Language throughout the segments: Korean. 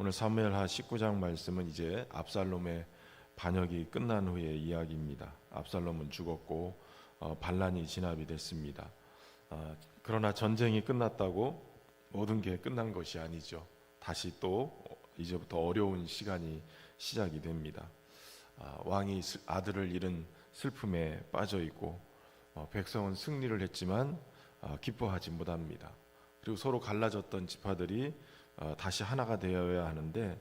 오늘 사무엘하 19장 말씀은 이제 압살롬의 반역이 끝난 후의 이야기입니다. 압살롬은 죽었고 반란이 진압이 됐습니다. 그러나 전쟁이 끝났다고 모든 게 끝난 것이 아니죠. 다시 또 이제부터 어려운 시간이 시작이 됩니다. 왕이 아들을 잃은 슬픔에 빠져 있고 백성은 승리를 했지만 기뻐하지 못합니다. 그리고 서로 갈라졌던 지파들이 다시 하나가 되어야 하는데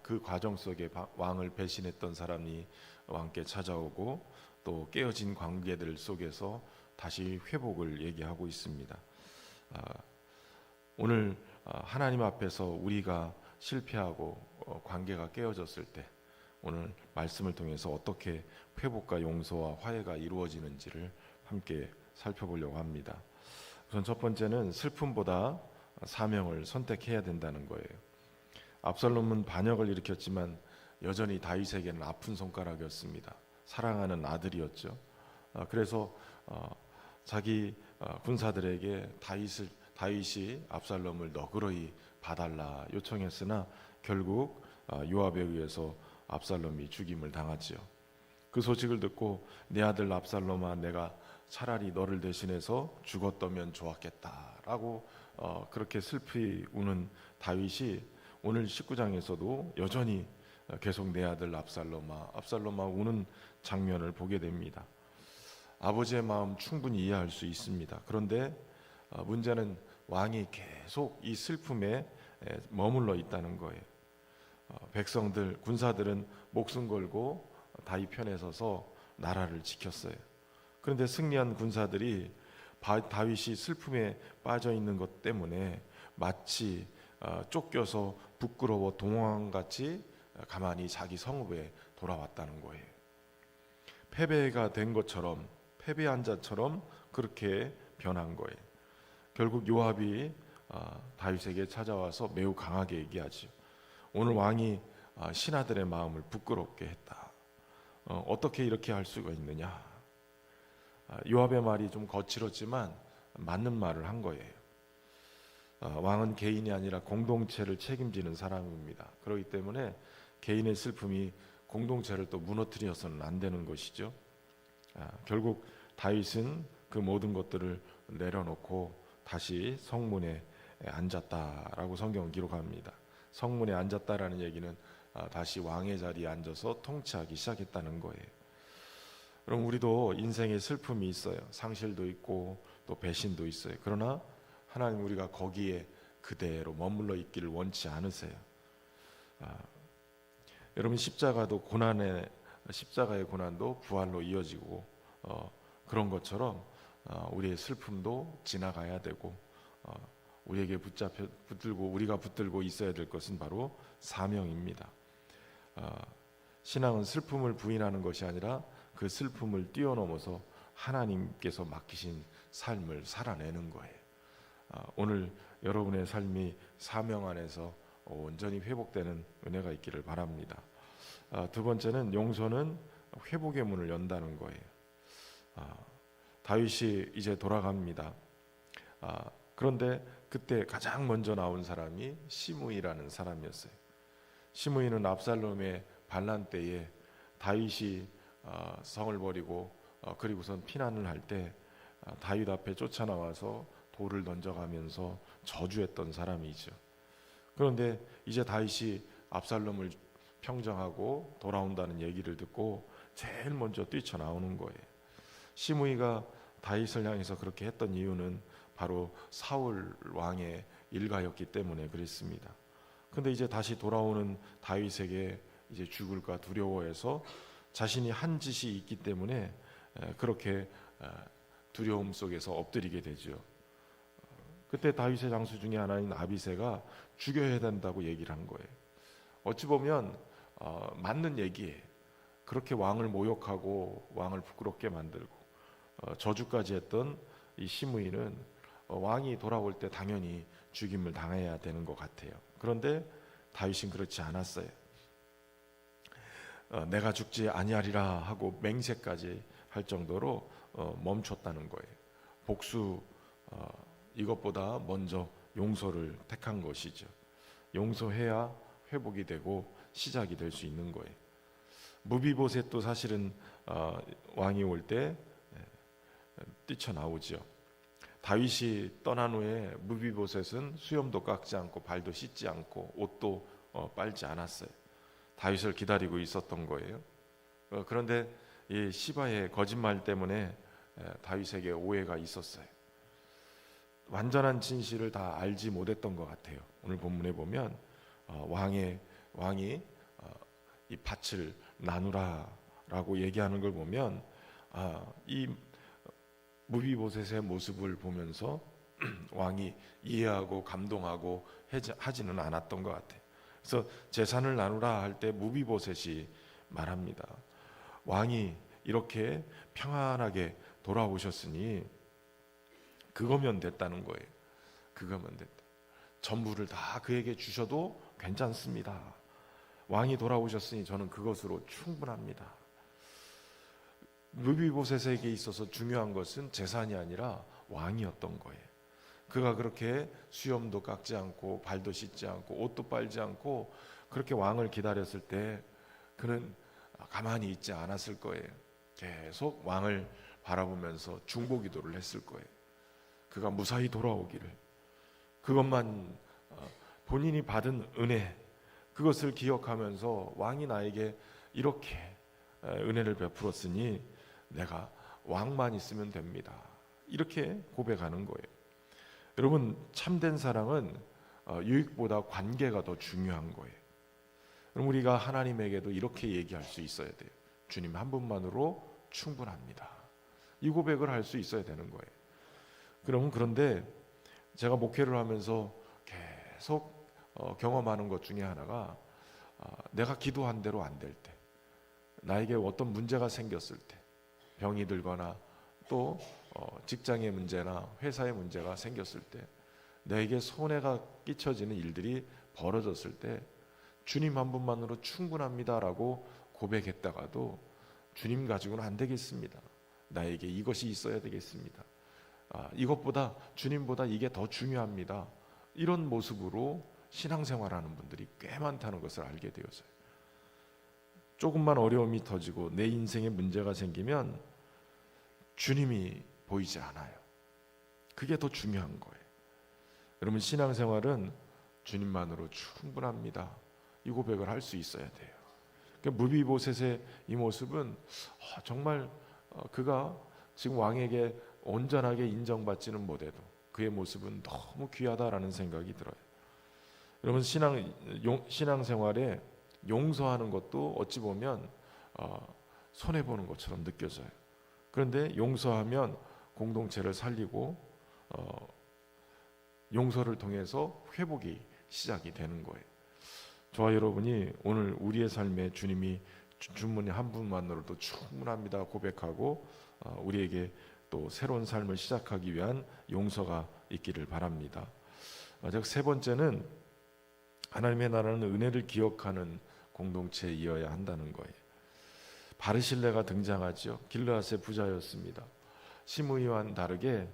그 과정 속에 왕을 배신했던 사람이 왕께 찾아오고 또 깨어진 관계들 속에서 다시 회복을 얘기하고 있습니다. 오늘 하나님 앞에서 우리가 실패하고 관계가 깨어졌을 때 오늘 말씀을 통해서 어떻게 회복과 용서와 화해가 이루어지는지를 함께 살펴보려고 합니다. 우선 첫 번째는 슬픔보다 사명을 선택해야 된다는 거예요. 압살롬은 반역을 일으켰지만 여전히 다윗에게는 아픈 손가락이었습니다. 사랑하는 아들이었죠. 그래서 자기 군사들에게 다윗이 압살롬을 너그러이 봐달라 요청했으나 결국 요압에 의해서 압살롬이 죽임을 당하지요. 그 소식을 듣고 내 아들 압살롬아, 내가 차라리 너를 대신해서 죽었다면 좋았겠다라고 그렇게 슬피 우는 다윗이 오늘 19장에서도 여전히 계속 내 아들 압살롬아 우는 장면을 보게 됩니다. 아버지의 마음 충분히 이해할 수 있습니다. 그런데 문제는 왕이 계속 이 슬픔에 머물러 있다는 거예요. 백성들, 군사들은 목숨 걸고 다윗 편에 서서 나라를 지켰어요. 그런데 승리한 군사들이 다윗이 슬픔에 빠져 있는 것 때문에 마치 쫓겨서 부끄러워 동황같이 가만히 자기 성읍에 돌아왔다는 거예요. 패배가 된 것처럼, 패배한 자처럼 그렇게 변한 거예요. 결국 요압이 다윗에게 찾아와서 매우 강하게 얘기하죠. 오늘 왕이 신하들의 마음을 부끄럽게 했다. 어떻게 이렇게 할 수가 있느냐. 요압의 말이 좀 거칠었지만 맞는 말을 한 거예요. 왕은 개인이 아니라 공동체를 책임지는 사람입니다. 그렇기 때문에 개인의 슬픔이 공동체를 또 무너뜨려서는 안 되는 것이죠. 결국 다윗은 그 모든 것들을 내려놓고 다시 성문에 앉았다라고 성경은 기록합니다. 성문에 앉았다라는 얘기는 다시 왕의 자리에 앉아서 통치하기 시작했다는 거예요. 그럼 우리도 인생에 슬픔이 있어요. 상실도 있고 또 배신도 있어요. 그러나 하나님 우리가 거기에 그대로 머물러 있기를 원치 않으세요. 여러분 십자가의 고난도 부활로 이어지고 그런 것처럼 우리의 슬픔도 지나가야 되고 우리에게 우리가 붙들고 있어야 될 것은 바로 사명입니다. 신앙은 슬픔을 부인하는 것이 아니라 그 슬픔을 뛰어넘어서 하나님께서 맡기신 삶을 살아내는 거예요. 오늘 여러분의 삶이 사명 안에서 온전히 회복되는 은혜가 있기를 바랍니다. 두 번째는 용서는 회복의 문을 연다는 거예요. 다윗이 이제 돌아갑니다. 그런데 그때 가장 먼저 나온 사람이 시므이라는 사람이었어요. 시므이는 압살롬의 반란 때에 다윗이 성을 버리고 그리고선 피난을 할 때 다윗 앞에 쫓아나와서 돌을 던져가면서 저주했던 사람이죠. 그런데 이제 다윗이 압살롬을 평정하고 돌아온다는 얘기를 듣고 제일 먼저 뛰쳐나오는 거예요. 시므이가 다윗을 향해서 그렇게 했던 이유는 바로 사울 왕의 일가였기 때문에 그랬습니다. 그런데 이제 다시 돌아오는 다윗에게 이제 죽을까 두려워해서 자신이 한 짓이 있기 때문에 그렇게 두려움 속에서 엎드리게 되죠. 그때 다윗의 장수 중에 하나인 아비새가 죽여야 된다고 얘기를 한 거예요. 어찌 보면 맞는 얘기예요. 그렇게 왕을 모욕하고 왕을 부끄럽게 만들고 저주까지 했던 이 시므이는 왕이 돌아올 때 당연히 죽임을 당해야 되는 것 같아요. 그런데 다윗은 그렇지 않았어요. 내가 죽지 아니하리라 하고 맹세까지 할 정도로 멈췄다는 거예요. 복수 이것보다 먼저 용서를 택한 것이죠. 용서해야 회복이 되고 시작이 될 수 있는 거예요. 무비보셋도 사실은 왕이 올 때 뛰쳐나오죠. 다윗이 떠난 후에 무비보셋은 수염도 깎지 않고 발도 씻지 않고 옷도 빨지 않았어요. 다윗을 기다리고 있었던 거예요. 그런데 이 시바의 거짓말 때문에 다윗에게 오해가 있었어요. 완전한 진실을 다 알지 못했던 것 같아요. 오늘 본문에 보면 왕이 이 밭을 나누라라고 얘기하는 걸 보면 이 무비보셋의 모습을 보면서 왕이 이해하고 감동하고 하지는 않았던 것 같아요. 그래서 재산을 나누라 할 때 무비보셋이 말합니다. 왕이 이렇게 평안하게 돌아오셨으니 그거면 됐다는 거예요. 그거면 됐다. 전부를 다 그에게 주셔도 괜찮습니다. 왕이 돌아오셨으니 저는 그것으로 충분합니다. 무비보셋에게 있어서 중요한 것은 재산이 아니라 왕이었던 거예요. 그가 그렇게 수염도 깎지 않고 발도 씻지 않고 옷도 빨지 않고 그렇게 왕을 기다렸을 때 그는 가만히 있지 않았을 거예요. 계속 왕을 바라보면서 중보기도를 했을 거예요. 그가 무사히 돌아오기를, 그것만 본인이 받은 은혜, 그것을 기억하면서 왕이 나에게 이렇게 은혜를 베풀었으니 내가 왕만 있으면 됩니다. 이렇게 고백하는 거예요. 여러분, 참된 사랑은 유익보다 관계가 더 중요한 거예요. 그럼 우리가 하나님에게도 이렇게 얘기할 수 있어야 돼요. 주님 한 분만으로 충분합니다. 이 고백을 할 수 있어야 되는 거예요. 그런데 제가 목회를 하면서 계속 경험하는 것 중에 하나가 내가 기도한 대로 안 될 때, 나에게 어떤 문제가 생겼을 때, 병이 들거나 또 직장의 문제나 회사의 문제가 생겼을 때, 내게 손해가 끼쳐지는 일들이 벌어졌을 때 주님 한 분만으로 충분합니다라고 고백했다가도 주님 가지고는 안 되겠습니다. 나에게 이것이 있어야 되겠습니다. 이것보다 주님보다 이게 더 중요합니다. 이런 모습으로 신앙생활하는 분들이 꽤 많다는 것을 알게 되었어요. 조금만 어려움이 터지고 내 인생에 문제가 생기면 주님이 보이지 않아요. 그게 더 중요한 거예요. 여러분, 신앙생활은 주님만으로 충분합니다. 이 고백을 할 수 있어야 돼요. 그러니까 무비보셋의 이 모습은 정말 그가 지금 왕에게 온전하게 인정받지는 못해도 그의 모습은 너무 귀하다라는 생각이 들어요. 여러분, 신앙생활에 용서하는 것도 어찌 보면 손해보는 것처럼 느껴져요. 그런데 용서하면 공동체를 살리고 용서를 통해서 회복이 시작이 되는 거예요. 저와 여러분이 오늘 우리의 삶에 주님이 주님 한 분만으로도 충분합니다 고백하고 우리에게 또 새로운 삶을 시작하기 위한 용서가 있기를 바랍니다. 세 번째는 하나님의 나라는 은혜를 기억하는 공동체이어야 한다는 거예요. 바르실레가 등장하죠. 길르앗의 부자였습니다. 시므이와는 다르게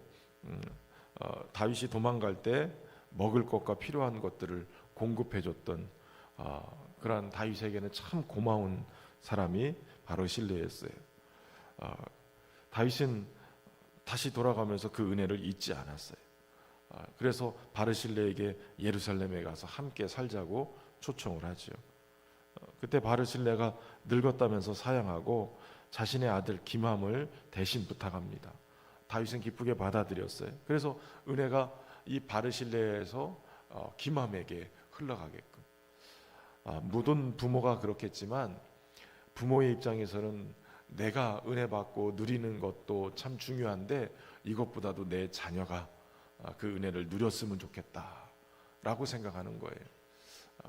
다윗이 도망갈 때 먹을 것과 필요한 것들을 공급해줬던 그러한 다윗에게는 참 고마운 사람이 바르실레였어요. 다윗은 다시 돌아가면서 그 은혜를 잊지 않았어요. 그래서 바르실레에게 예루살렘에 가서 함께 살자고 초청을 하죠. 그때 바르실레가 늙었다면서 사양하고 자신의 아들 김함을 대신 부탁합니다. 다윗은 기쁘게 받아들였어요. 그래서 은혜가 이 바르실레에서 김함에게 흘러가게끔. 모든 부모가 그렇겠지만 부모의 입장에서는 내가 은혜 받고 누리는 것도 참 중요한데 이것보다도 내 자녀가 그 은혜를 누렸으면 좋겠다라고 생각하는 거예요.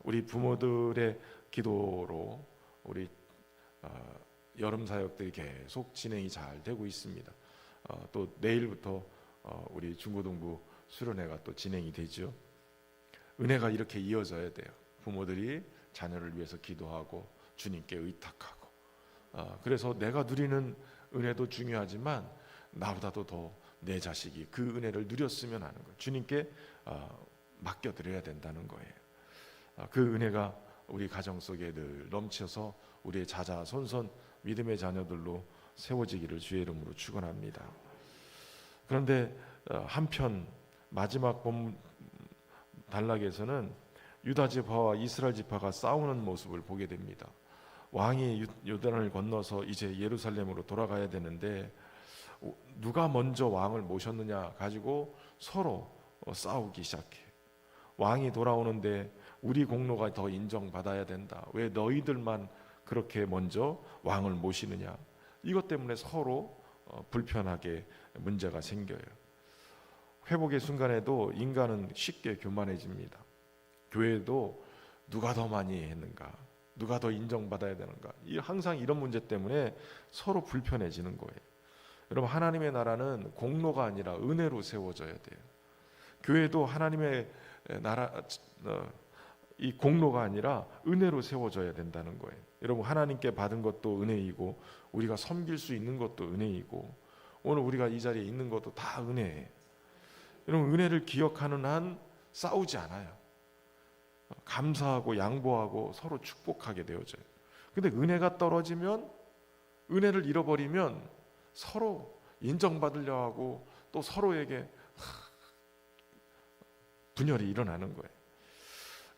우리 부모들의 기도로 우리 여름 사역들이 계속 진행이 잘 되고 있습니다. 또 내일부터 우리 중고등부 수련회가 또 진행이 되죠. 은혜가 이렇게 이어져야 돼요. 부모들이 자녀를 위해서 기도하고 주님께 의탁하고 그래서 내가 누리는 은혜도 중요하지만 나보다도 더 내 자식이 그 은혜를 누렸으면 하는 거예요. 주님께 맡겨드려야 된다는 거예요. 그 은혜가 우리 가정 속에 늘 넘쳐서 우리의 자자손손 믿음의 자녀들로 세워지기를 주의 이름으로 축원합니다. 그런데 한편 마지막 본 단락에서는 유다 지파와 이스라엘 지파가 싸우는 모습을 보게 됩니다. 왕이 요단을 건너서 이제 예루살렘으로 돌아가야 되는데 누가 먼저 왕을 모셨느냐 가지고 서로 싸우기 시작해. 왕이 돌아오는데 우리 공로가 더 인정받아야 된다. 왜 너희들만 그렇게 먼저 왕을 모시느냐. 이것 때문에 서로 불편하게 문제가 생겨요. 회복의 순간에도 인간은 쉽게 교만해집니다. 교회도 누가 더 많이 했는가, 누가 더 인정받아야 되는가, 항상 이런 문제 때문에 서로 불편해지는 거예요. 여러분, 하나님의 나라는 공로가 아니라 은혜로 세워져야 돼요. 교회도 하나님의 나라, 이 공로가 아니라 은혜로 세워져야 된다는 거예요. 여러분, 하나님께 받은 것도 은혜이고 우리가 섬길 수 있는 것도 은혜이고 오늘 우리가 이 자리에 있는 것도 다 은혜예요. 여러분, 은혜를 기억하는 한 싸우지 않아요. 감사하고 양보하고 서로 축복하게 되어져요. 근데 은혜가 떨어지면, 은혜를 잃어버리면 서로 인정받으려 하고 또 서로에게 분열이 일어나는 거예요.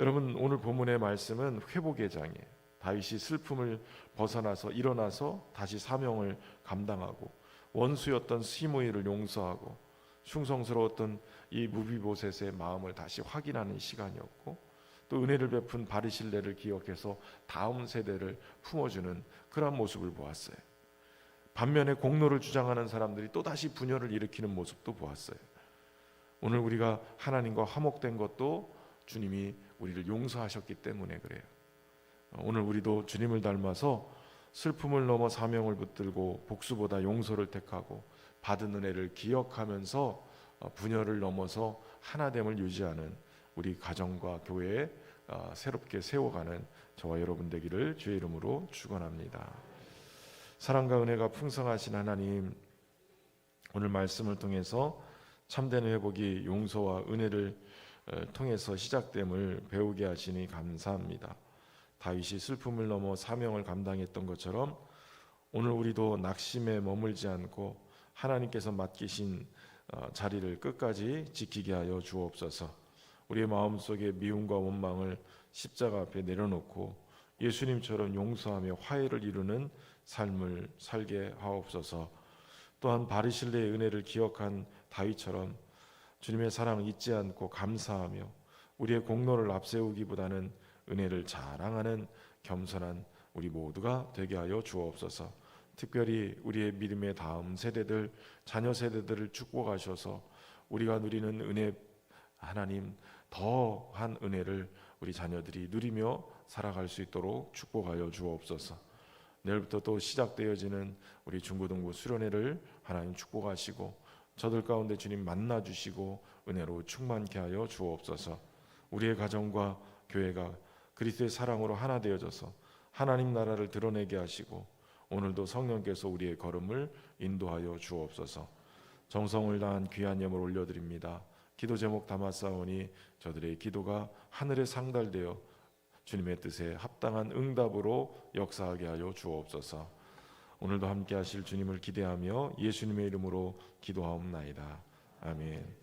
여러분, 오늘 본문의 말씀은 회복의 장이에요. 다윗이 슬픔을 벗어나서 일어나서 다시 사명을 감당하고 원수였던 시므이를 용서하고 충성스러웠던 이 무비보셋의 마음을 다시 확인하는 시간이었고, 또 은혜를 베푼 바르실레를 기억해서 다음 세대를 품어주는 그런 모습을 보았어요. 반면에 공로를 주장하는 사람들이 또다시 분열을 일으키는 모습도 보았어요. 오늘 우리가 하나님과 화목된 것도 주님이 우리를 용서하셨기 때문에 그래요. 오늘 우리도 주님을 닮아서 슬픔을 넘어 사명을 붙들고 복수보다 용서를 택하고 받은 은혜를 기억하면서 분열을 넘어서 하나됨을 유지하는 우리 가정과 교회에 새롭게 세워가는 저와 여러분 되기를 주의 이름으로 축원합니다. 사랑과 은혜가 풍성하신 하나님, 오늘 말씀을 통해서 참된 회복이 용서와 은혜를 통해서 시작됨을 배우게 하시니 감사합니다. 다윗이 슬픔을 넘어 사명을 감당했던 것처럼 오늘 우리도 낙심에 머물지 않고 하나님께서 맡기신 자리를 끝까지 지키게 하여 주옵소서. 우리의 마음속에 미움과 원망을 십자가 앞에 내려놓고 예수님처럼 용서하며 화해를 이루는 삶을 살게 하옵소서. 또한 바르실레의 은혜를 기억한 다윗처럼 주님의 사랑을 잊지 않고 감사하며 우리의 공로를 앞세우기보다는 은혜를 자랑하는 겸손한 우리 모두가 되게 하여 주옵소서. 특별히 우리의 믿음의 다음 세대들, 자녀 세대들을 축복하셔서 우리가 누리는 은혜, 하나님 더한 은혜를 우리 자녀들이 누리며 살아갈 수 있도록 축복하여 주옵소서. 내일부터 또 시작되어지는 우리 중고등부 수련회를 하나님 축복하시고 저들 가운데 주님 만나주시고 은혜로 충만케 하여 주옵소서. 우리의 가정과 교회가 그리스도의 사랑으로 하나 되어져서 하나님 나라를 드러내게 하시고 오늘도 성령께서 우리의 걸음을 인도하여 주옵소서. 정성을 다한 귀한 예물 올려드립니다. 기도 제목 담았사오니 저들의 기도가 하늘에 상달되어 주님의 뜻에 합당한 응답으로 역사하게 하여 주옵소서. 오늘도 함께 하실 주님을 기대하며 예수님의 이름으로 기도하옵나이다. 아멘.